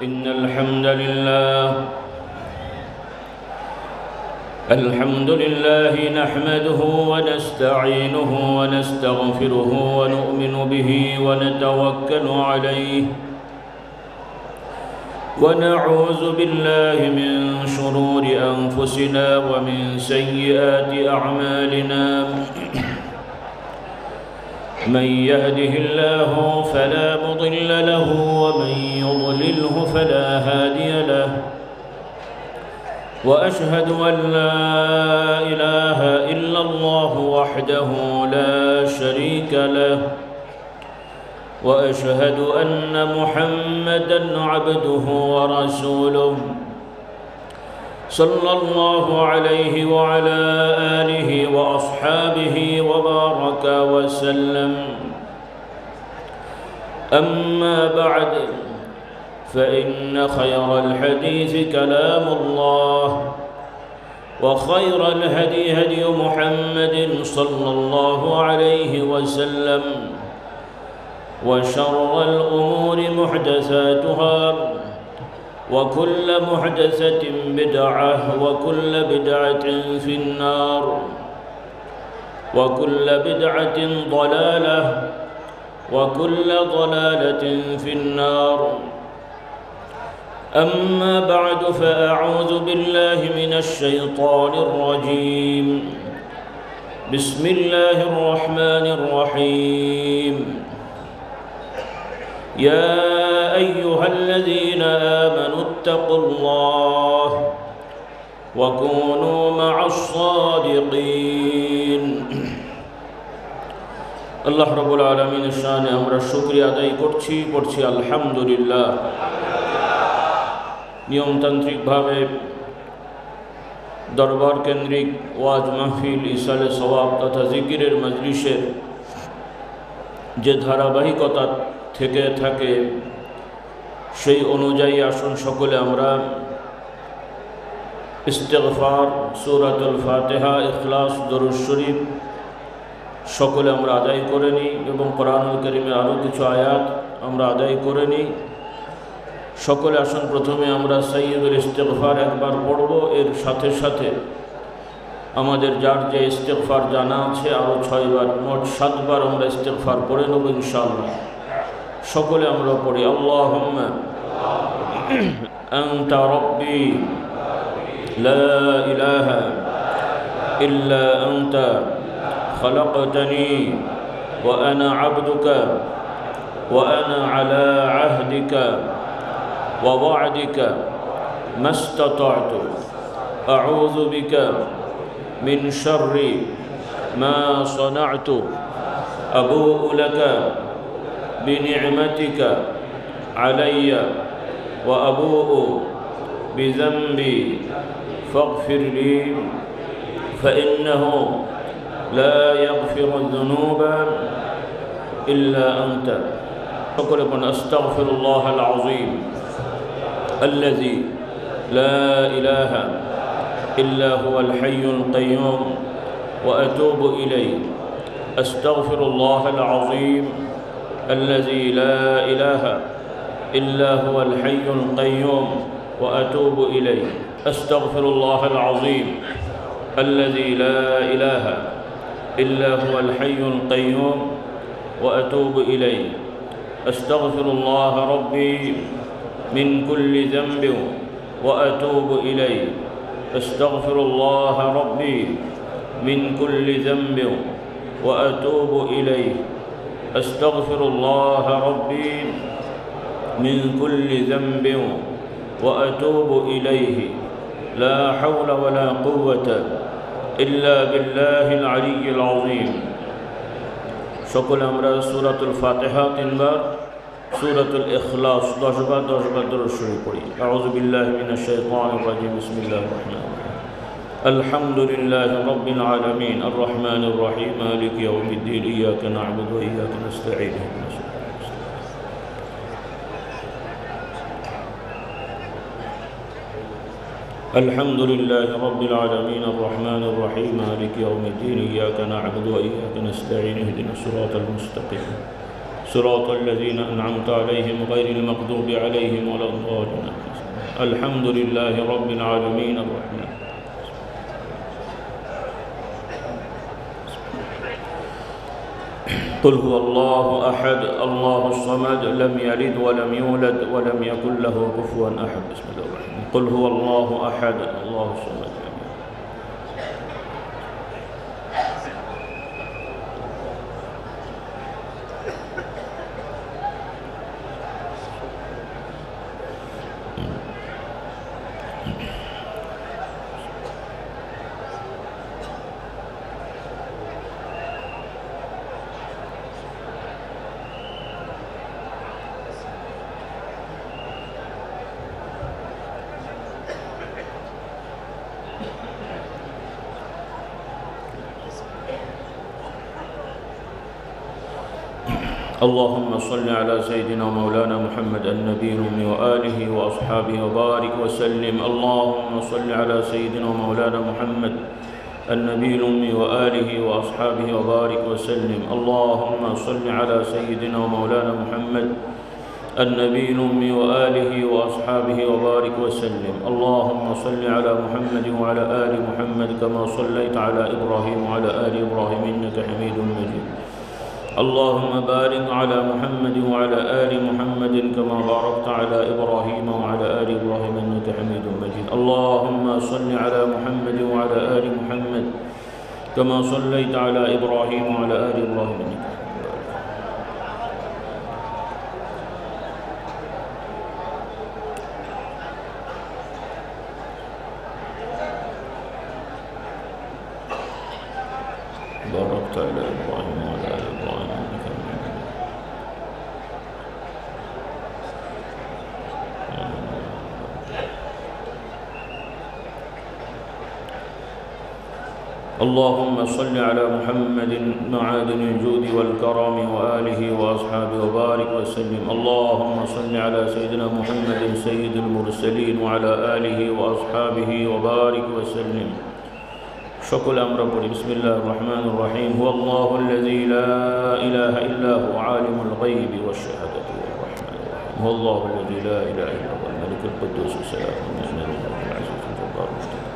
إن الحمد لله نحمده ونستعينه ونستغفره ونؤمن به ونتوكل عليه ونعوذ بالله من شرور أنفسنا ومن سيئات أعمالنا من يهده الله فلا مضل له ومن يضلله فلا هادي له وأشهد أن لا إله إلا الله وحده لا شريك له وأشهد أن محمدًا عبده ورسوله صلى الله عليه وعلى آله وأصحابه وبارك وسلم. أما بعد فإن خير الحديث كلام الله وخير الهدي هدي محمد صلى الله عليه وسلم وشر الأمور محدثاتها وكل محدثة بدعة وكل بدعة في النار وكل بدعة ضلالة وكل ضلالة في النار. أما بعد فأعوذ بالله من الشيطان الرجيم. بسم الله الرحمن الرحيم. يا أيها الذين آمنوا اتقوا الله وكونوا مع الصادقين. الله رب العالمين الشان আমরা শুকরিয়া আদায় করছি আলহামদুলিল্লাহ। নিয়মতান্ত্রিকভাবে দরবার কেন্দ্রিক ওয়াজ মাহফিল ইসালে সওয়াব তথা জিকিরের মজলিসের যে ধারাবাহিকতা থেকে থাকে সেই অনুযায়ী আসুন সকলে আমরা ইস্তেগফার, সূরাতুল ফাতিহা, ইখলাস, দরুদ শরীফ সকলে আমরা আদায় করে নিই এবং কোরআনুল কারীমের আরও কিছু আয়াত আমরা আদায় করে নিই। সকলে আসুন প্রথমে আমরা সাইয়্যিদুল ইস্তেগফার একবার পড়ব, এর সাথে সাথে আমাদের যার যে ইস্তেগফার জানা আছে আরও 6 বার, মোট 7 বার আমরা ইস্তেগফার পড়ে নেব ইনশাআল্লাহ। সকলে আমরা পড়ি আল্লাহুম্মা আনতা রাব্বি লা ইলাহা ইল্লা আনতা খালাকতানি ওয়া আনা আবদুকা ওয়া আনা আলা আহদিকা ওয়া ওয়া'দিকা মাস্তাতা'তু আউযু বিকা মিন শাররি মা সানা'তু আবু'ু লাকা بنعمتك علي وأبوء بذنبي فاغفر لي فإنه لا يغفر الذنوب إلا أنت. فقل أستغفر الله العظيم الذي لا إله إلا هو الحي القيوم وأتوب إليه. أستغفر الله العظيم الذي لا إله إلا هو الحي القيوم وأتوب إليه. أستغفر الله العظيم الذي لا إله إلا هو الحي القيوم وأتوب إليه. أستغفر الله ربي من كل ذنب وأتوب إليه. أستغفر الله ربي من كل ذنب وأتوب إليه. أستغفر الله ربي من كل ذنب وأتوب إليه. لا حول ولا قوة إلا بالله العلي العظيم. সকল আমরা সূরাতুল ফাতিহা 3 বার, সূরাতুল ইখলাস 10 বার দরুদ শরীফ পড়ি। আউযু বিল্লাহি মিনাশ শাইতানির রাজীম। বিসমিল্লাহির রাহমানির রাহিম। الحمد لله رب العالمين الرحمن الرحيم مالك يوم الدين إياك نعبد وإياك نستعين. الحمد لله رب العالمين الرحمن الرحيم مالك يوم الدين إياك نعبد وإياك نستعين اهدنا الصراط المستقيم صراط الذين أنعمت عليهم غير المغضوب عليهم ولا الضالين. الحمد لله رب العالمين الرحمن. قل هو الله أحد الله الصمد لم يلد ولم يولد ولم يكن له كفوا أحد. بسم الله الرحمن الرحيم. قل هو الله أحد الله الصمد. اللهم صل على سيدنا ومولانا محمد النبي الأمي وآله وأصحابه وبارك وسلم. اللهم صل على سيدنا ومولانا محمد النبي الأمي وآله وأصحابه وبارك وسلم. اللهم صل على سيدنا ومولانا محمد النبي الأمي وآله وأصحابه وبارك وسلم. اللهم صل على محمد وعلى آل محمد كما صليت على إبراهيم وعلى آل إبراهيم إنك حميد مجيد. اللهم بارك على محمد وعلى آل محمد كما باركت على إبراهيم وعلى آل إبراهيم إنك حميد مجيد. اللهم صل على محمد وعلى آل محمد كما صليت على إبراهيم وعلى آل إبراهيم إنك حميد مجيد. باركت على إبراهيم وعلى آل إبراهيم إنك حميد مجيد. اللهم صل على محمد معادن الجود والكرم وآله وأصحابه وبارك وسلم. اللهم صل على سيدنا محمد سيد المرسلين وعلى آله وأصحابه وبارك وسلم. شكل أمر بسم الله الرحمن الرحيم. هو الله الذي لا إله إلا هو عالم الغيب والشهادة الرحمن الرحيم. هو الله الذي لا إله إلا هو الملك القدوس السلام المؤمن المهيمن العزيز الجبار المتعال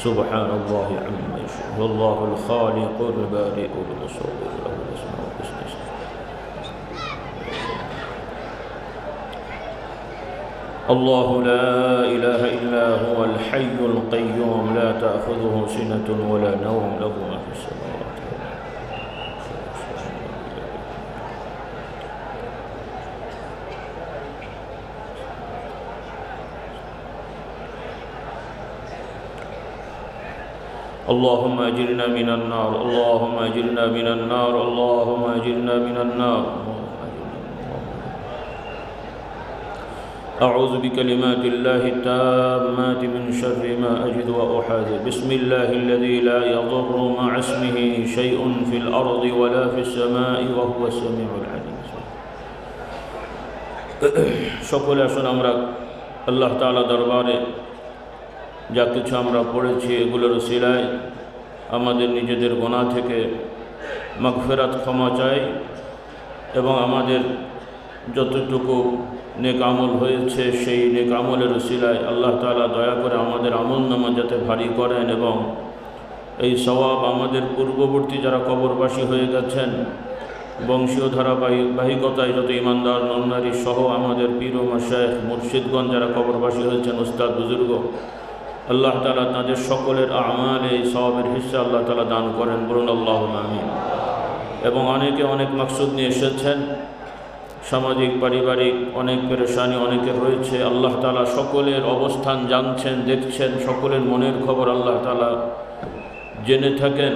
سبحان الله عما يشركون. هو الله الخالق البارئ المصور له الأسماء الحسنى. الله لا إله إلا هو الحي القيوم لا تأخذه سنة ولا نوم له ما في السماوات. اللهم أجرنا من النار اللهم أجرنا من النار اللهم أجرنا من النار. أعوذ بكلمات الله التامات من شر ما أجد وأحاذر. بسم الله الذي لا يضر مع اسمه شيء في الأرض ولا في السماء وهو السميع العليم. সকলে আসুন আমরা আল্লাহ তাআলা দরবারে যা কিছু আমরা পড়েছি এগুলোর উসিলায় আমাদের নিজেদের গুনাহ থেকে মাগফিরাত ক্ষমা চাই এবং আমাদের যতটুকু নেক আমল হয়েছে সেই নেক আমলের উসিলায় আল্লাহ তাআলা দয়া করে আমাদের আমলনামা যাতে ভারী করেন এবং এই সওয়াব আমাদের পূর্ববর্তী যারা কবরবাসী হয়ে গেছেন বংশীয় ধারাবাহিকতায় যত ইমানদার নন্নারী সহ আমাদের পীর ও মাশায়েখ মুর্শিদগণ যারা কবরবাসী হয়েছেন উস্তাদ বুজুর্গ আল্লাহ তাআলা তাদের সকলের আমাল এই সওয়াবের হিস্সা আল্লাহ তাআলা দান করেন বলুন আল্লাহুম্মা আমিন। এবং অনেকে অনেক মাকসুদ নিয়ে এসেছেন সামাজিক পারিবারিক অনেক পেরেশানি অনেকের রয়েছে আল্লাহ তাআলা সকলের অবস্থান জানছেন দেখছেন সকলের মনের খবর আল্লাহ তাআলা জেনে থাকেন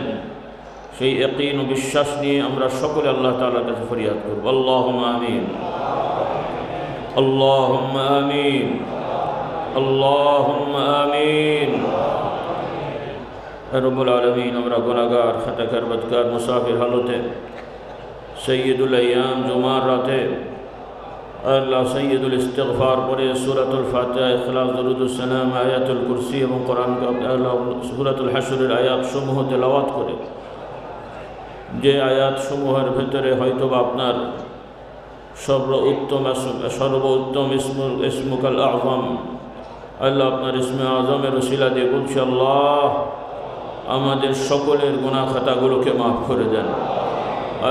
সেই ইয়াকিন ও বিশ্বাস নিয়ে আমরা সকলে আল্লাহ তাআলার কাছে ফরিয়াদ করব আল্লাহুম্মা আমিন আল্লাহুম্মা আমিন আল্লাহুম্মা আমিন। রব্বুল আলামিন আমরা গুনাহগার খাতাকার বদকার মুসাফির হালতে সৈয়দুল আইয়াম জুমার রাতে আল্লাহ সৈয়দুল ইস্তিগফার পড়ে সূরাতুল ফাতিহা ইখলাস দরুদুস সালাম আয়াতুল কুরসি এবং কোরআন আল্লাহ সূরাতুল হাশরের আয়াতসমূহ তেলাওয়াত করে যে আয়াতসমূহের ভেতরে হয়তো আপনার সর্বোত্তম ইসমুকাল আযম। আল্লাহ আপনার ইসমে আজমের ওসিলা দিয়ে বলছি, আল্লাহ আমাদের সকলের গুনাহ খাতাগুলোকে মাফ করে দেন।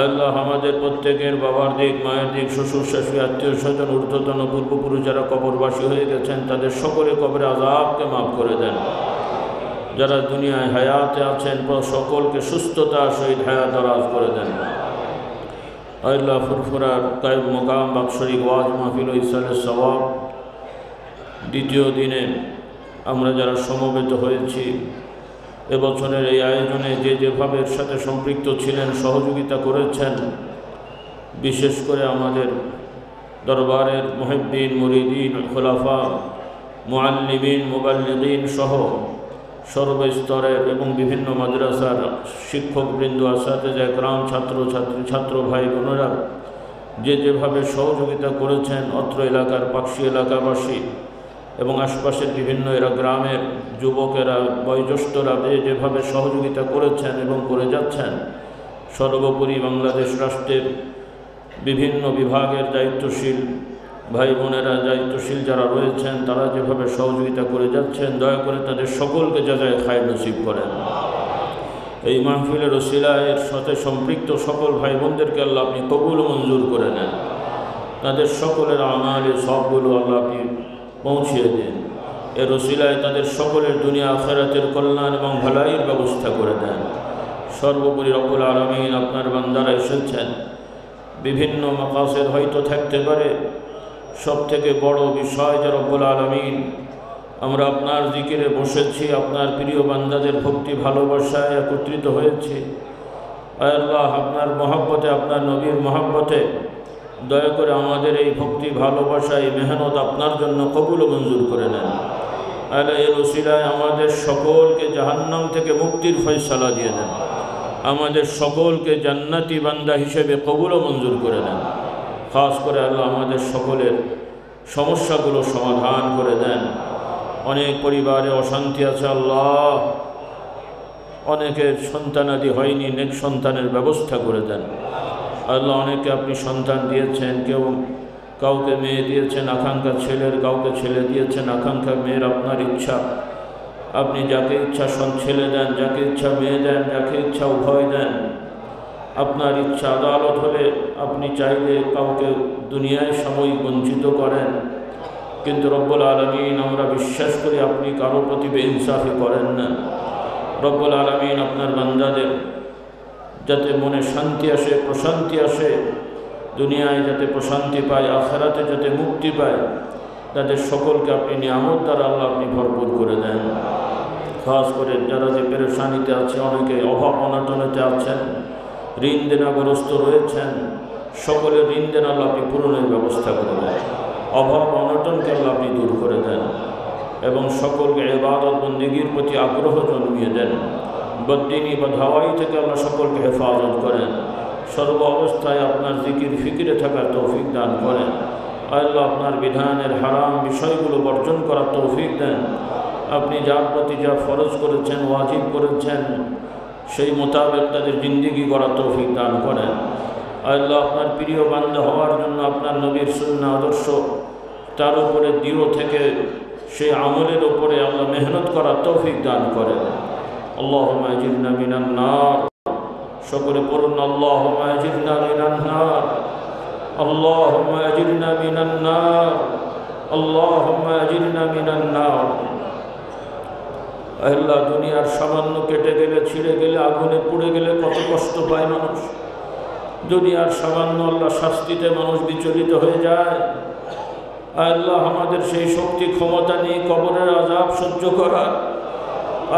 আল্লাহ আমাদের প্রত্যেকের বাবার দিক, মায়ের দিক, শ্বশুর শাশুড়ি, আত্মীয় স্বজন, ঊর্ধ্বতন পূর্বপুরুষ যারা কবরবাসী হয়ে গেছেন তাদের সকলে কবরে আযাবকে মাফ করে দেন। যারা দুনিয়ায় হায়াতে আছেন সকলকে সুস্থতা সহিত হায়াত দারাজ করে দেন। আল্লাহ ফুরফুরার কায়েম মোকাম বাৎসরিক ওয়াজ মাহফিল ও ইসালের সওয়াব দ্বিতীয় দিনে আমরা যারা সমবেত হয়েছি, এবছরের এই আয়োজনে যে যেভাবে এর সাথে সম্পৃক্ত ছিলেন, সহযোগিতা করেছেন, বিশেষ করে আমাদের দরবারের মুহিব্বিন, মুরিদিন, খুলাফা, মুআল্লিমিন, মুবাল্লিগিন সহ সর্বস্তরের এবং বিভিন্ন মাদ্রাসার শিক্ষকবৃন্দ, আসাতিজা ইকরাম, ছাত্র ভাই বোনেরা যে যেভাবে সহযোগিতা করেছেন, অত্র এলাকার পাকশি এলাকাবাসী এবং আশপাশের বিভিন্ন গ্রামের যুবকেরা, বয়োজ্যেষ্ঠরা যেভাবে সহযোগিতা করেছেন এবং করে যাচ্ছেন, সর্বোপরি বাংলাদেশ রাষ্ট্রের বিভিন্ন বিভাগের দায়িত্বশীল ভাই বোনেরা, দায়িত্বশীল যারা রয়েছেন তারা যেভাবে সহযোগিতা করে যাচ্ছেন, দয়া করে তাদের সকলকে জাযায়ে খায়র নসিব করেন। এই মাহফিলের ওসিলায়ের সাথে সম্পৃক্ত সকল ভাই বোনদেরকে আল্লাহ আপনি কবুল ও মঞ্জুর করে নেন। তাদের সকলের আমালে সবগুলো আল্লাহ আপনি পৌঁছিয়ে দিন। এর ওসিলায় তাদের সকলের দুনিয়া আখিরাতের কল্যাণ এবং ভালাইয়ের ব্যবস্থা করে দেন। সর্বোপরি রব্বুল আলামিন আপনার বান্দারা এসেছেন, বিভিন্ন মাকাসেদ হয়তো থাকতে পারে, সবথেকে বড় বিষয় যে রব্বুল আলামিন আমরা আপনার জিকিরে বসেছি, আপনার প্রিয় বান্দাদের ভক্তি ভালোবাসায় একত্রিত হয়েছি। আল্লাহ আপনার মহব্বতে, আপনার নবীর মহব্বতে দয়া করে আমাদের এই ভক্তি ভালোবাসা, এই মেহনত আপনার জন্য কবুল ও মঞ্জুর করে নেন। আল্লাহ এর ওসিলায় আমাদের সকলকে জাহান্নাম থেকে মুক্তির ফয়সালা দিয়ে দেন, আমাদের সকলকে জান্নাতি বান্দা হিসেবে কবুল ও মঞ্জুর করে নেন। খাস করে আল্লাহ আমাদের সকলের সমস্যাগুলো সমাধান করে দেন। অনেক পরিবারে অশান্তি আছে আল্লাহ, অনেকের সন্তানাদি হয়নি, নেক সন্তানের ব্যবস্থা করে দেন আল্লাহ। অনেকে আপনি সন্তান দিয়েছেন, কাউকে মেয়ে দিয়েছেন আকাঙ্ক্ষা ছেলের, কাউকে ছেলে দিয়েছেন আকাঙ্ক্ষা মেয়ের। আপনার ইচ্ছা, আপনি যাকে ইচ্ছা ছেলে দেন, যাকে ইচ্ছা মেয়ে দেন, যাকে ইচ্ছা উভয় দেন। আপনার ইচ্ছা আদালত হলে আপনি চাইলে কাউকে দুনিয়ায় সাময়িক বঞ্চিত করেন, কিন্তু রব্বুল আলামিন আমরা বিশ্বাস করি আপনি কারো প্রতি বেইনসাফি করেন না। রব্বুল আলামিন আপনার বান্দাদের যাতে মনে শান্তি আসে, প্রশান্তি আসে, দুনিয়ায় যাতে প্রশান্তি পায়, আখিরাতে যাতে মুক্তি পায়, তাদের সকলকে আপনি নিয়ামত দ্বারা আল্লাহ আপনি ভরপুর করে দেন। খাস করে যারা যে পেরেশানিতে আছে, অনেকে অভাব অনটনেতে আছেন, ঋণ দেনাগ্রস্ত রয়েছেন, সকলের ঋণ দেন আল্লাহ আপনি পূরণের ব্যবস্থা করে দেন। অভাব অনটনকে আল্লাহ আপনি দূর করে দেন এবং সকলকে ইবাদত বন্দেগীর প্রতি আগ্রহ জন্মিয়ে দেন। বদ্দিনী বা ধাওয়াই থেকে আল্লাহ সকলকে হেফাজত করেন। সর্ব অবস্থায় আপনার জিকির ফিকিরে থাকার তৌফিক দান করেন। আল্লাহ আপনার বিধানের হারাম বিষয়গুলো বর্জন করার তৌফিক দেন। আপনি যার প্রতি যা ফরজ করেছেন, ওয়াজিব করেছেন, সেই মোতাবেক তাদের জিন্দিগি করার তৌফিক দান করেন। আল্লাহ আপনার প্রিয় বান্দা হওয়ার জন্য আপনার নবীর সুন্নাহ আদর্শ, তার উপরে দৃঢ় থেকে সেই আমলের উপরে আল্লাহ মেহনত করার তৌফিক দান করেন। আল্লাহুম্মা আজিরনা মিনান নার। সকলে পড়ুন আল্লাহুম্মা আজিরনা মিনান নার, আল্লাহুম্মা আজিরনা মিনান নার, আল্লাহুম্মা আজিরনা মিনান নার। আল্লাহ দুনিয়ার সামান্য কেটে গেলে, ছিঁড়ে গেলে, আগুনে পুড়ে গেলে কত কষ্ট পায় মানুষ। দুনিয়ার সামান্য আল্লাহ শাস্তিতে মানুষ বিচলিত হয়ে যায়। আল্লাহ আমাদের সেই শক্তি ক্ষমতা নেই কবরের আযাব সহ্য করার।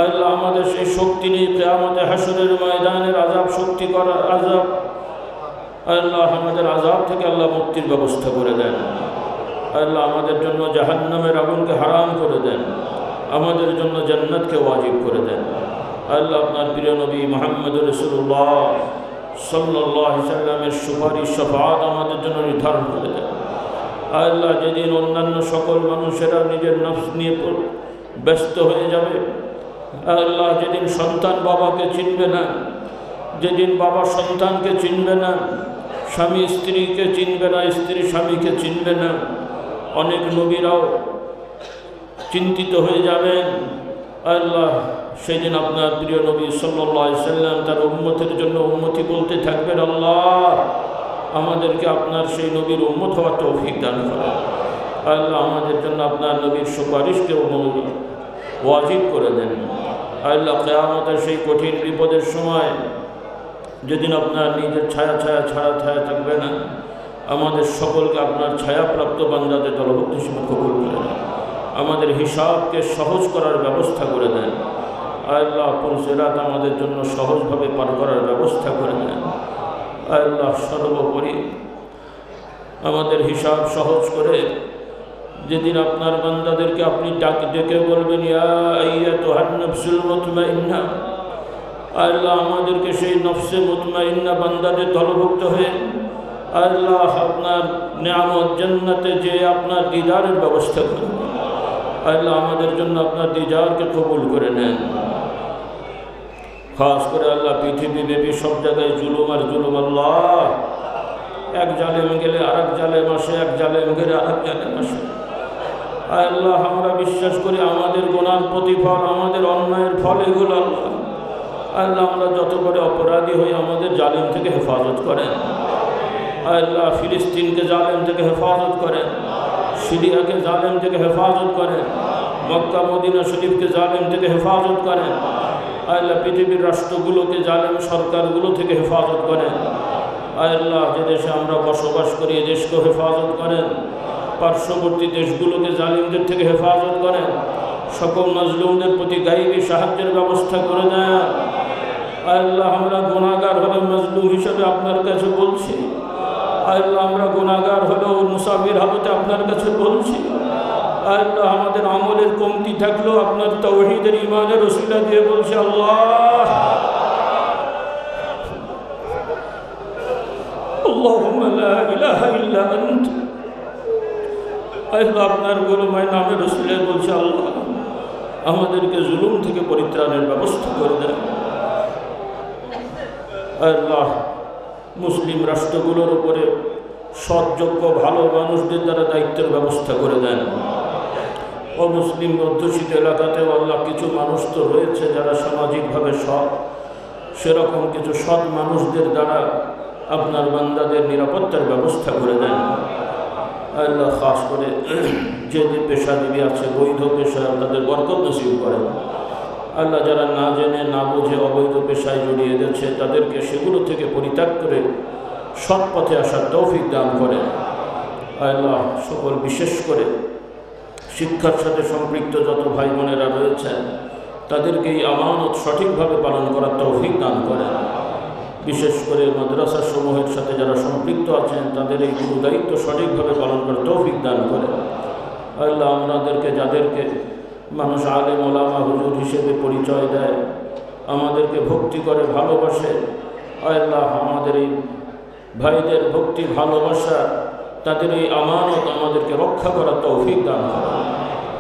আল্লাহ আমাদের সেই শক্তি নেই কিয়ামতে হাসরের ময়দানের আযাব শক্তি করার। আযাব আল্লাহ আমাদের আযাব থেকে আল্লাহ মুক্তির ব্যবস্থা করে দেন। আল্লাহ আমাদের জন্য জাহান্নামের আগুনকে হারাম করে দেন, আমাদের জন্য জান্নাতকে ওয়াজিব করে দেন। আল্লাহ আপনার প্রিয় নবী মুহাম্মদুর রাসূলুল্লাহ সাল্লাল্লাহু আলাইহি ওয়াসাল্লামের সুপারিশ শাফাআত আমাদের জন্য নির্ধারণ করে দেন। আল্লাহ যেদিন অন্যান্য সকল মানুষেরা নিজের নফস নিয়ে ব্যস্ত হয়ে যাবে, আল্লাহ যেদিন সন্তান বাবাকে চিনবে না, যেদিন বাবা সন্তানকে চিনবে না, স্বামী স্ত্রীকে চিনবে না, স্ত্রী স্বামীকে চিনবে না। অনেক নবীরাও চিন্তিত হয়ে যাবেন। আল্লাহ সেদিন আপনার প্রিয় নবী সাল্লাল্লাহু আলাইহি সাল্লাম তার উম্মতের জন্য উম্মতি বলতে থাকবেন, আল্লাহ আমাদেরকে আপনার সেই নবীর উম্মত হওয়ার তৌফিক দান করেন। আল্লাহ আমাদের জন্য আপনার নবীর সুপারিশকে ওয়াজিব করে দেন। আল্লাহ কিয়ামতের সেই কঠিন বিপদের সময় যেদিন আপনার নিজের ছায়া ছায়া থাকবে না, আমাদের সকলকে আপনার ছায়াপ্রাপ্ত বান্দাদের দলভুক্ত হিসেবে কবুল করে দেন। আমাদের হিসাবকে সহজ করার ব্যবস্থা করে দেন। আল্লাহ পুলসিরাত আমাদের জন্য সহজভাবে পার করার ব্যবস্থা করে দেন। আল্লাহ সর্বোপরি আমাদের হিসাব সহজ করে যেদিন আপনার বান্দাদেরকে আপনি ডেকে বলবেন, ইয়া আইয়াতুহান নাফসুল মুতমাইন্না, আল্লাহ আমাদেরকে সেই নফসে মুতমাইন্না বান্দাদের দলভুক্ত হয়ে আল্লাহ আপনার নিয়ামত জান্নাতে যে আপনার দিদারের ব্যবস্থা করেন। আল্লাহ আমাদের জন্য আপনার দিদারকে কবুল করে নেন। খাস করে আল্লাহ পৃথিবীব্যাপী সব জায়গায় জুলুম আর জুলুম। আল্লাহ এক জালেম গেলে আরেক জালেম আসে, এক জালেম গেলে আরেক জালেম আসে। আল্লাহ আমরা বিশ্বাস করি আমাদের গুনার প্রতিফল, আমাদের অন্যায়ের ফল এগুলো। আল্লাহ আল্লাহ আমরা যত করে অপরাধী হই আমাদের জালেম থেকে হেফাজত করেন। আল্লাহ ফিলিস্তিনকে জালেম থেকে হেফাজত করেন, সিরিয়াকে জালেম থেকে হেফাজত করেন, মক্কা মদিনা শরীফকে জালেম থেকে হেফাজত করেন। আল্লাহ পৃথিবীর রাষ্ট্রগুলোকে জালেম সরকারগুলো থেকে হেফাজত করেন। আল্লাহ যে দেশে আমরা বসবাস করি এ দেশকে হেফাজত করেন। পার্শ্ববর্তী দেশগুলোকে জালিমদের থেকে হেফাজত করেন। সকল মাজলুমদের প্রতি গাইবী সাহায্যের ব্যবস্থা করে দেন। আল্লাহ আমরা গুনাহগার হলে মাজলুম হিসেবে আপনার কাছে বলছি। আল্লাহ আমরা গুনাহগার হলেও মুসাফির হালতে আপনার কাছে বলছি। আল্লাহ আমাদের আমলের কমতি থাকলেও আপনার তাওহীদের ঈমানের ওসিলা দিয়ে বলছি, আল্লাহ আল্লাহুম্মা লা ইলাহা ইল্লা আনতা। আল্লাহ আপনার গোলামের নামের ওসিলায় বলছি, আল্লাহ আমাদেরকে জুলুম থেকে পরিত্রাণের ব্যবস্থা করে দেন। আল্লাহ মুসলিম রাষ্ট্রগুলোর উপরে সৎযোগ্য ভালো মানুষদের দ্বারা দায়িত্বের ব্যবস্থা করে দেন। অমুসলিম অধ্যুষিত এলাকাতেও আল্লাহ কিছু মানুষ তো রয়েছে যারা সামাজিকভাবে সৎ, সেরকম কিছু সৎ মানুষদের দ্বারা আপনার বান্দাদের নিরাপত্তার ব্যবস্থা করে দেন। আল্লাহ খাস করে যে পেশাজীবী আছে বৈধ পেশা তাদের বরকত নসিব করেন। আল্লাহ যারা না জেনে না বুঝে অবৈধ পেশায় জড়িয়ে দিচ্ছে তাদেরকে সেগুলো থেকে পরিত্যাগ করে সৎ পথে আসার তৌফিক দান করেন। আল্লাহ সকল বিশেষ করে শিক্ষার সাথে সম্পৃক্ত যত ভাই বোনেরা রয়েছেন তাদেরকে এই আমানত সঠিকভাবে পালন করার তৌফিক দান করেন। বিশেষ করে মাদ্রাসা সমূহের সাথে যারা সম্পৃক্ত আছেন তাদের এই গুরু দায়িত্ব সঠিকভাবে পালন করার তৌফিক দান করেন। আল্লাহ আমাদেরকে যাদেরকে মানুষ আলেম ওলামা হুজুর হিসেবে পরিচয় দেয়, আমাদেরকে ভক্তি করে ভালোবাসে, আল্লাহ আমাদের এই ভাইদের ভক্তি ভালোবাসা তাদের এই আমানত আমাদেরকে রক্ষা করার তৌফিক দান করেন।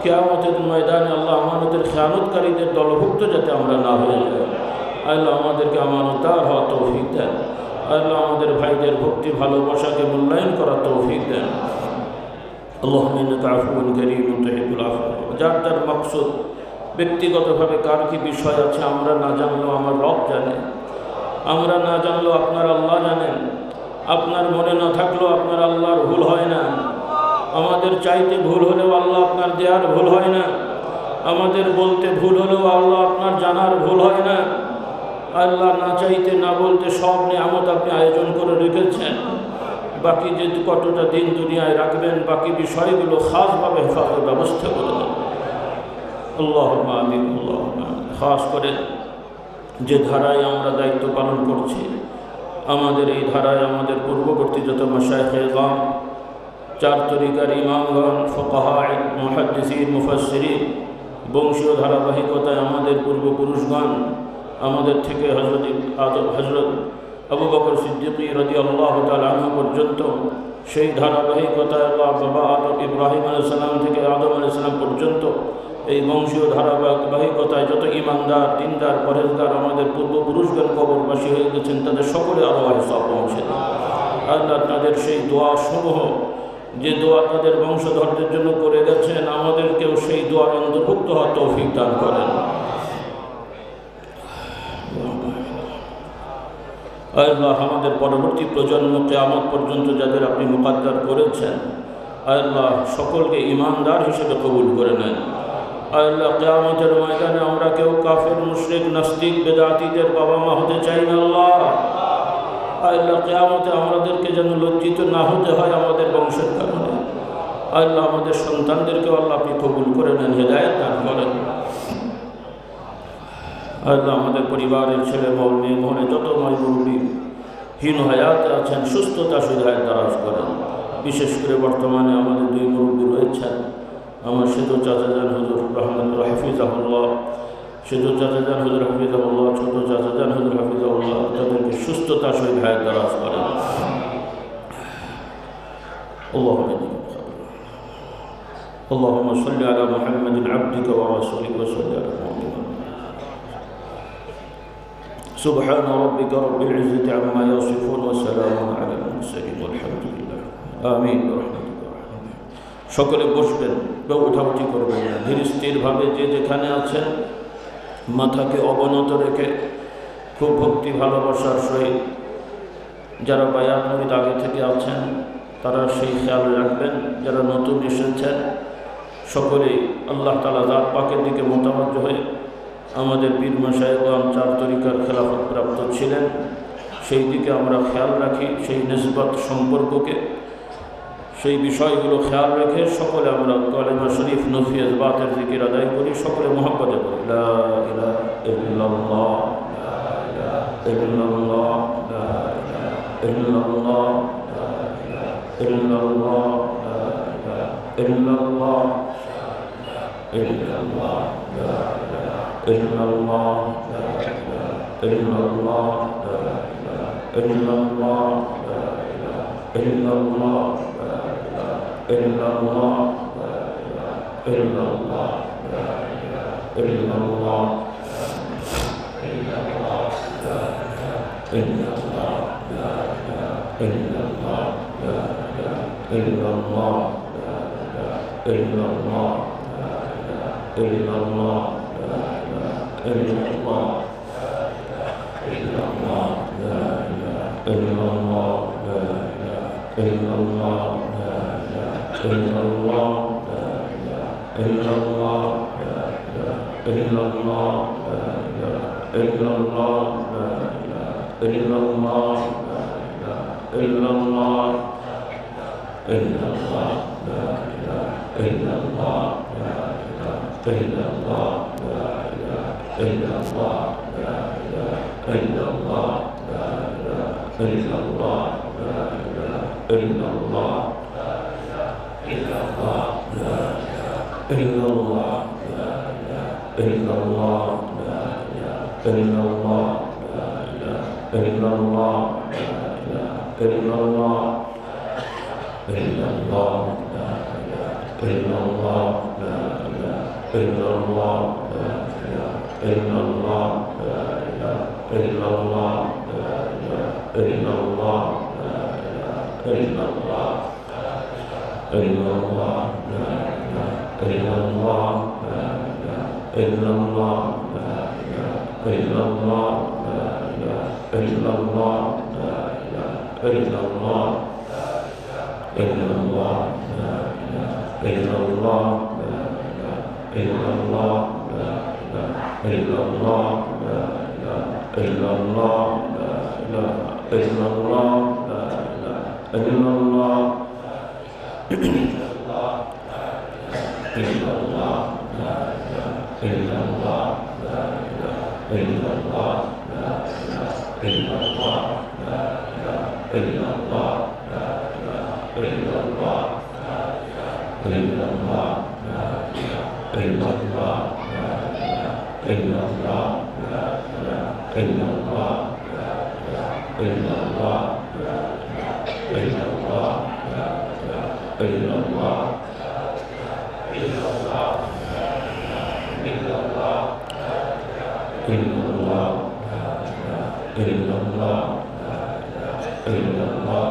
কিয়ামতের ময়দানে আল্লাহ আমানতের খেয়ানতকারীদের দলভুক্ত যাতে আমরা না হয়ে যাই। আল্লাহ আমাদেরকে আমানতদার হওয়ার তৌফিক দেন। আল্লাহ আমাদের ভাইদের ভক্তি ভালোবাসাকে মূল্যায়ন করার তৌফিক দেন। আল্লাহুম্মা ইন্নাকা আফুউন কারীমুন তুহিব্বুল আফওয়া। যার যার মাকসুদ ব্যক্তিগতভাবে কার কি বিষয় আছে আমরা না জানলেও আমার রব জানে, আমরা না জানলেও আপনার আল্লাহ জানেন। আপনার মনে না থাকলেও আপনার আল্লাহর ভুল হয় না। আমাদের চাইতে ভুল হলেও আল্লাহ আপনার দেওয়ার ভুল হয় না। আমাদের বলতে ভুল হলেও আল্লাহ আপনার জানার ভুল হয় না। আল্লাহ না চাইতে না বলতে সব নিয়ামত আপনি আয়োজন করে রেখেছেন। বাকি যে কতটা দিন দুনিয়ায় রাখবেন বাকি বিষয়গুলো খাসভাবে হেফাজতের ব্যবস্থা করে দেন। আল্লাহুম্মা আমিন। আল্লাহুম্মা আমিন। খাস করে যে ধারায় আমরা দায়িত্ব পালন করছি আমাদের এই ধারায় আমাদের পূর্ববর্তী যত মাশায়েখে ইকরাম, চার তরিকার ইমামগণ, ফুকাহা, মুহাদ্দিসিন, মুফাসসিরিন, বংশীয় ধারাবাহিকতায় আমাদের পূর্বপুরুষগণ আমাদের থেকে হযরত আবু বকর সিদ্দিক রাদিয়াল্লাহু তাআলা আনহু পর্যন্ত সেই ধারাবাহিকতায় আল্লাহ বাবা আদম ইব্রাহিম আলাইহিস সালাম থেকে আদম আলাইহিস সালাম পর্যন্ত এই বংশীয় ধারাবাহিকতায় যত ইমানদার দিনদার পরেজগার আমাদের পূর্বপুরুষগণ কবরবাসী হয়ে গেছেন তাদের সকলে আরো হিসাব পৌঁছে দেন। আল্লাহ তাদের সেই দোয়া সমূহ যে দোয়া তাদের বংশধরদের জন্য করে গেছেন, আমাদেরকেও সেই দোয়ার অন্তর্ভুক্ত হওয়ার তৌফিক দান করেন। আল্লাহ আমাদের পরবর্তী প্রজন্ম কিয়ামত পর্যন্ত যাদের আপনি মুকদ্দর করেছেন, আল্লাহ সকলকে ঈমানদার হিসেবে কবুল করে নেন। আল্লাহ কিয়ামতের ময়দানে আমরা কেউ কাফের, মুশরিক, নাস্তিক, বেদাতীদের বাবা মা হতে চাই না। আল্লাহ কিয়ামতে আমাদেরকে যেন লজ্জিত না হতে হয় আমাদের বংশের কারণে। আল্লাহ আমাদের সন্তানদেরকেও আল্লাহ আপনি কবুল করে নেন, হেদায়েত দান করেন। আল্লাহ আমাদের পরিবারের ছেলে মেয়ে মনে যত মুরব্বী হীন হায়াতে আছেন, সুস্থতা সুবিধায় দারাজ করেন। বিশেষ করে বর্তমানে আমাদের দুই মুরব্বী রয়েছেন, আমার সেতু চাচাজান হুজুর রহমতুল্লাহ হাফিজাহুল্লাহ, সেতু চাচাজান হুজুর হাফিজাহুল্লাহ, ছোট চাচাজান হুজুর হাফিজাহুল্লাহ, তাদেরকে সুস্থতা সুবিধায় দারাজ করেন। اللهم صل على محمد عبدك ورسولك وصل على محمد. سبحان ربك رب العزة عما يصفون وسلام على المرسلين والحمد لله. آمين برحمتك ورحمتك. সকলে বসবেন, কেউ উঠাউঠি করবেন না, ধীর স্থিরভাবে যে যেখানে আছেন মাথাকে অবনত রেখে খুব ভক্তি ভালোবাসার সহিত যারা বায়াত মুরিদ আগে থেকে আছেন তারা সেই খেয়াল রাখবেন। যারা নতুন এসেছেন সকলেই আল্লাহ তাআলা জাত পাকের দিকে মোতাবজ্জ হয়ে আমাদের পীর মাশায়েখগণ 4 তরিকার খেলাফত প্রাপ্ত ছিলেন, সেই দিকে আমরা খেয়াল রাখি। সেই নিসবত সম্পর্ককে, সেই বিষয়গুলো খেয়াল রেখে সকলে আমরা কালেমা শরীফ নফি ইসবাতের জিকির আদায় করি, সকলে মুহাব্বতে করি। লা ইলাহা ইল্লাল্লাহ, লা ইলাহা ইল্লাল্লাহ, লা ইলাহা ইল্লাল্লাহ, লা ইলাহা ইল্লাল্লাহ, লা ইলাহা ইল্লাল্লাহ, ইল্লাল্লাহ, লা ইলাহা ইল্লাল্লাহ, লা ইলাহা ইল্লাল্লাহ, লা ইলাহা ইল্লাল্লাহ, লা ইলাহা ইল্লাল্লাহ, إلا الله لا إله إلا الله لا إله إلا الله إلا الله لا إله إلا الله لا إله إلا الله لا إله إلا الله لا إله إلا الله لا إله إلا الله لا إله إلا الله إلا الله لا إله إلا الله لا إله إلا الله إلا الله لا إله إلا الله لا إله إلا الله لا إله إلا الله لا إله إلا الله لا إله إلا الله إلا الله لا إله إلا الله لا إله إلا الله لا إله إلا الله لا إله إلا الله لا إله إلا الله لا إله إلا الله إلا الله لا إله إلا الله لا إله إلا الله لا إله إلا الله لا إله إلا الله لا إله إلا الله إلا الله لا إله إلا الله لا إله إلا الله لا إله إلا الله لا إله إلا الله لا إله إلا الله لا إله إلا الله إلا الله لا إله إلا الله لا إله إلا الله لا إله إلا الله لا إله إلا الله لا إله إلا الله إلا الله لا إله إلا الله لا إله إلا الله لا إله إلا الله لا إله إلا الله لا إله إلا الله لا إله إلا الله إلا الله إلا الله لا إله إلا الله لا إله إلا الله لا إله إلا الله لا إله إلا الله لا إله إلا الله إلا الله لا إله إلا الله لا إله إلا الله لا إله إلا الله لا إله إلا الله لا إله إلا الله لا إله إلا الله إلا الله إلا الله إلا الله إلا الله إلا الله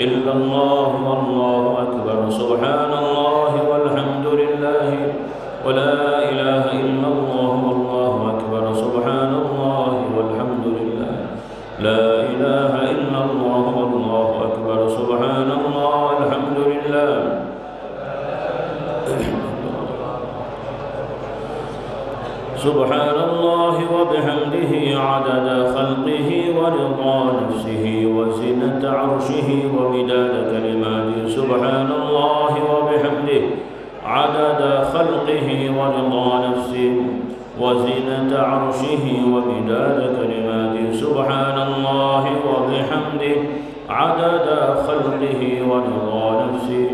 إلا الله والله أكبر سبحان الله والحمد لله ولا إله إلا الله والله أكبر سبحان الله والحمد لله لا إله إلا الله والله أكبر سبحان الله والحمد لله سبحان الله وبحمده عدد خلقه ورضا نفسه وزنة عرشه ومداد كلماته سبحان الله وبحمده عدد خلقه ورضا نفسه وزنة عرشه ومداد كلماته سبحان الله وبحمده عدد خلقه ورضا نفسه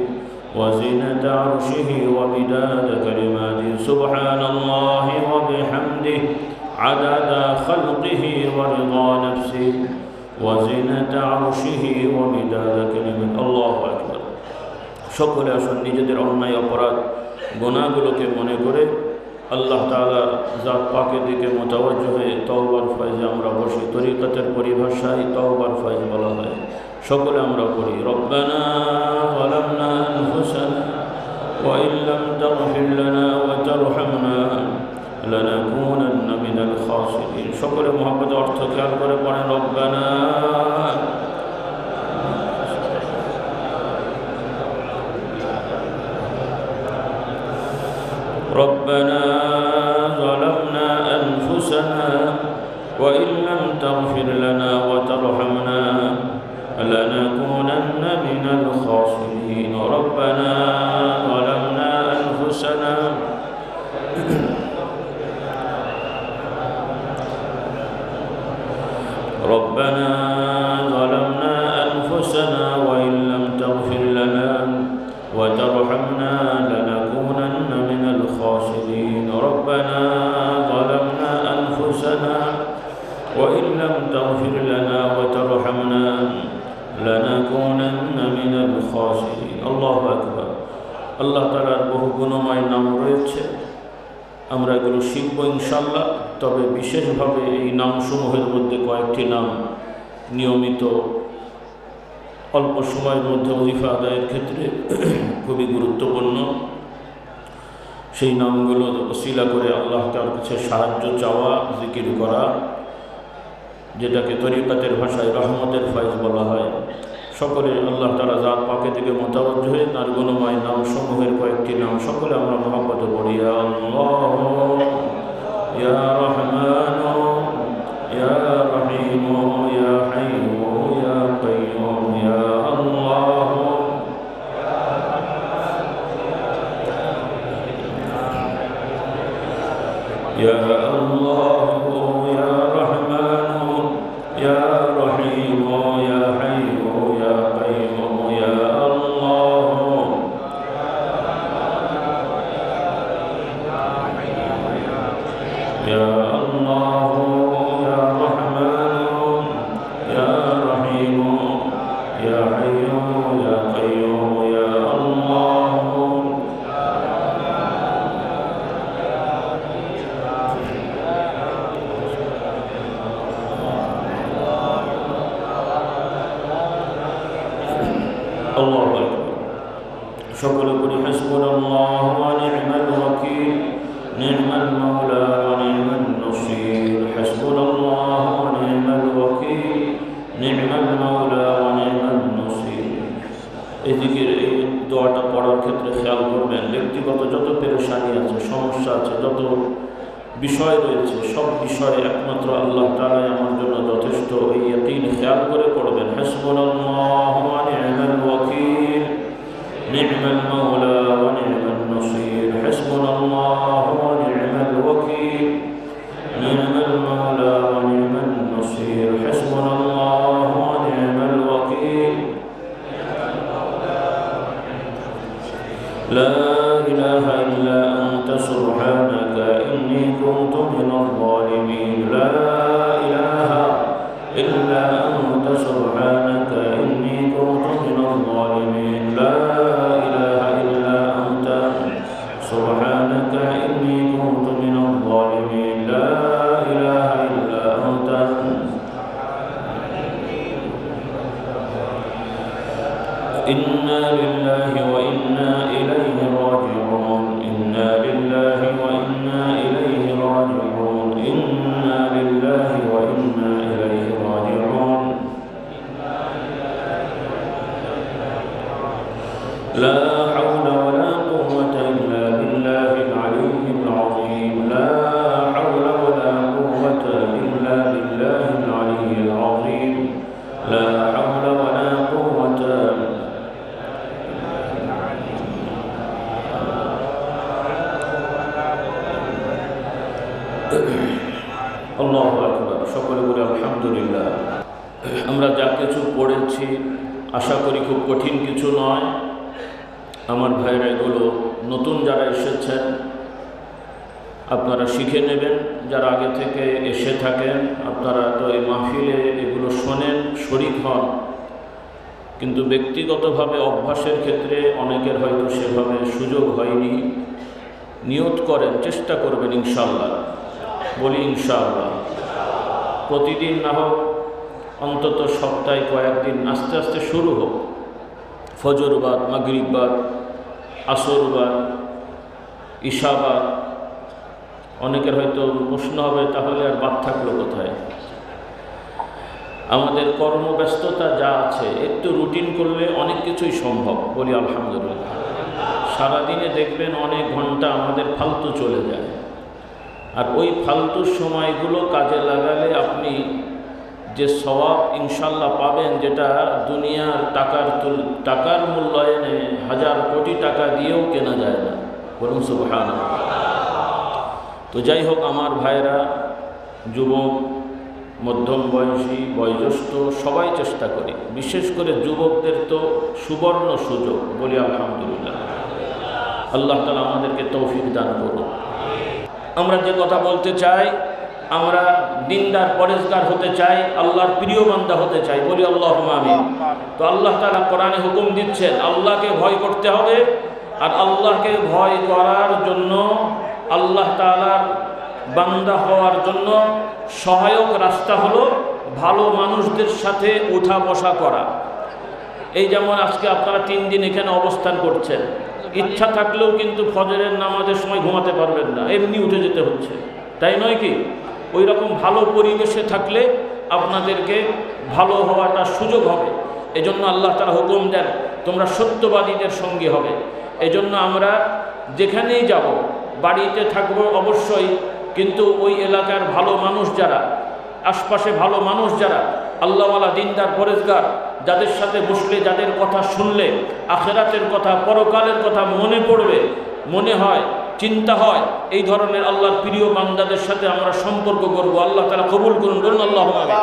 وزنة عرشه ومداد كلماته سبحان الله وبحمده عدد خلقه ورضا نفسه وزنة عرشه ومداد كلماته الله أكبر সকলে আসুন নিজেদের অন্যায় অপরাধ গুনাহগুলোকে মনে করে আল্লাহ তাআলার জাত পাকের দিকে মুতাওয়াজ্জহ হয়ে তওবার ফয়জে আমরা বসি। তরিকতের পরিভাষায় তওবার ফয়জ বলা হয়। সকলে আমরা পড়ি রব্বানা যালামনা আনফুসানা ওয়া ইন লাম তাগফির লানা ওয়া তারহামনা লানাকুনান্না মিনাল খাসিরিন। সকলে মুহাব্বতে অর্থ খেয়াল করে পড়েন রব্বানা ربنا ظلمنا أنفسنا وإن لم تغفر لنا وترحمنا لنكونن من الخاسرين ربنا ظلمنا أنفسنا ربنا ظلمنا أنفسنا وإن لم تغفر لنا وترحمنا لنكونن من الخاسرين ربنا ظلمنا أنفسنا وإن لم تغفر لنا وترحمنا لنكونن من الخاسرين الله أكبر আল্লাহ তাআলার বহু গুণময় নাম রয়েছে, আমরা এগুলো শিখব ইনশাআল্লাহ। তবে বিশেষভাবে এই নামসমূহের মধ্যে কয়েকটি নাম নিয়মিত অল্প সময়ের মধ্যে ওজিফা আদায়ের ক্ষেত্রে খুবই গুরুত্বপূর্ণ। সেই নামগুলো ওসিলা করে আল্লাহ তাআলার কাছে সাহায্য চাওয়া, জিকির করা, যেটাকে তরিকতের ভাষায় রহমতের ফয়জ বলা হয়। সকলে আল্লাহ তাআলা জাত পাকের দিকে মুতাওয়াজ্জহ হয়ে তার গুণময় নাম সমূহের কয়েকটি নাম সকলে আমরা মুহাব্বতে পড়ি। ইয়া আল্লাহ ইয়া রহমান ইয়া রহিম ইয়া হাইয়্যু ইয়া কাইয়্যুম ইয়া আল্লাহ ইয়া আল্লাহ ইয়া রহমান ইয়া রহিম ইয়া হাইয়্যু ইয়া কাইয়্যুম ইয়া আল্লাহ ইয়া আল্লাহ ইয়া রহমান ইয়া রহিম ইয়া হাইয়্যু ইয়া কাইয়্যুম ইয়া আল্লাহ আল্লাহু আকবার। সকলে বলি হাসবুনাল্লাহু ওয়া নি'মাল ওয়াকিল নি'মাল মাওলা ওয়া নি'মান নাসীর হাসবুনাল্লাহু ওয়া নি'মাল ওয়াকিল নি'মাল মাওলা ওয়া নি'মান নাসীর। এই জিকির এই দোয়াটা পড়ার ক্ষেত্রে খেয়াল করবেন, ব্যক্তিগত যত পেরেশানি আছে, সমস্যা আছে, যত বিষয় রয়েছে, সব বিষয়ে একমাত্র আল্লাহ তাআলাই আমার জন্য যথেষ্ট। এই ইয়াকিন খেয়াল করে পড়বেন। হাসবুনাল্লাহু ওয়া নি'মাল ওয়াকিল নি'মাল মাওলা ওয়া নি'মান নাসীর হাসবুনাল্লাহু ওয়া নি'মাল ওয়াকিল নি'মাল মাওলা ওয়া নি'মান নাসীর হাসবুনাল্লাহু ওয়া নি'মাল ওয়াকিল লা ইলাহা ইল্লা আনতা সুবহানাকা ইন্নী কুনতু মিনাল যালিমিন লা ইলাহা ইল্লা আনতা সুবহানাকা ইন্নী কুনতু মিনাল যালিমিন লা ইলাহা ইল্লা আনতা সুবহানাকা ইন্নী কুনতু মিনাল যালিমিন লা ইলাহা ইল্লা আনতা إنا لله وإنا إليه راجعون إنا لله وإنا إليه راجعون إنا لله وإنا إليه راجعون لا حول ولا قوة إلا بالله العلي العظيم لا حول ولا قوة إلا بالله العلي العظيم لا حول ولا قوة আল্লাহু আকবার। সকলে বলে আলহামদুলিল্লাহ। আমরা যা কিছু পড়েছি আশা করি খুব কঠিন কিছু নয়। আমার ভাইরা এগুলো নতুন যারা এসেছেন আপনারা শিখে নেবেন, যারা আগে থেকে এসে থাকেন আপনারা তো এই মাহফিলে এগুলো শোনেন, শরীক হন, কিন্তু ব্যক্তিগতভাবে অভ্যাসের ক্ষেত্রে অনেকের হয়তো সেভাবে সুযোগ হয়নি। নিয়ত করেন, চেষ্টা করবেন ইনশাআল্লাহ, বলি ইনশাআল্লাহ। প্রতিদিন না হোক অন্তত সপ্তাহে কয়েকদিন আস্তে আস্তে শুরু হোক। ফজরবাদ, মাগরিববাদ, আসরবাদ, ইশাবাদ। অনেকের হয়তো প্রশ্ন হবে তাহলে আর বাদ থাকলো কোথায়? আমাদের কর্মব্যস্ততা যা আছে একটু রুটিন করলে অনেক কিছুই সম্ভব, বলি আলহামদুলিল্লাহ। সারাদিনে দেখবেন অনেক ঘন্টা আমাদের ফালতু চলে যায়, আর ওই ফালতু সময়গুলো কাজে লাগালে আপনি যে সওয়াব ইনশাল্লাহ পাবেন, যেটা দুনিয়ার টাকার মূল্যায়নে হাজার কোটি টাকা দিয়েও কেনা যায় না, বলুন সুবহানাল্লাহ। তো যাই হোক আমার ভাইরা, যুবক, মধ্যম বয়সী, বয়োজ্যেষ্ঠ সবাই চেষ্টা করি, বিশেষ করে যুবকদের তো সুবর্ণ সুযোগ, বলি আলহামদুলিল্লাহ। আল্লাহ তাআলা আমাদেরকে তৌফিক দান করুন। আমরা যে কথা বলতে চাই, আমরা দিনদার পরেজগার হতে চাই, আল্লাহর প্রিয় বান্দা হতে চাই, বলি আল্লাহুম্মা আমিন। তো আল্লাহ তাআলা কোরআনে হুকুম দিচ্ছেন আল্লাহকে ভয় করতে হবে, আর আল্লাহকে ভয় করার জন্য, আল্লাহ তাআলার বান্দা হওয়ার জন্য সহায়ক রাস্তা হলো ভালো মানুষদের সাথে উঠা বসা করা। এই যেমন আজকে আপনারা 3 দিন এখানে অবস্থান করছেন, ইচ্ছা থাকলেও কিন্তু ফজরের নামাজের সময় ঘুমাতে পারবেন না, এমনি উঠে যেতে হচ্ছে, তাই নয় কি? ওই রকম ভালো পরিবেশে থাকলে আপনাদেরকে ভালো হওয়াটা সুযোগ হবে। এজন্য আল্লাহ তাআলা হুকুম দেন তোমরা সত্যবাদীদের সঙ্গী হবে। এজন্য আমরা যেখানেই যাব, বাড়িতে থাকবো অবশ্যই, কিন্তু ওই এলাকার ভালো মানুষ যারা, আশপাশে ভালো মানুষ যারা আল্লাহওয়ালা, দিনদার, পরেজগার, যাদের সাথে বসলে, যাদের কথা শুনলে আখিরাতের কথা, পরকালের কথা মনে পড়বে, মনে হয়, চিন্তা হয়, এই ধরনের আল্লাহর প্রিয় বান্দাদের সাথে আমরা সম্পর্ক করব। আল্লাহ তাআলা কবুল করুন, বলুন আল্লাহুম্মা আমিন।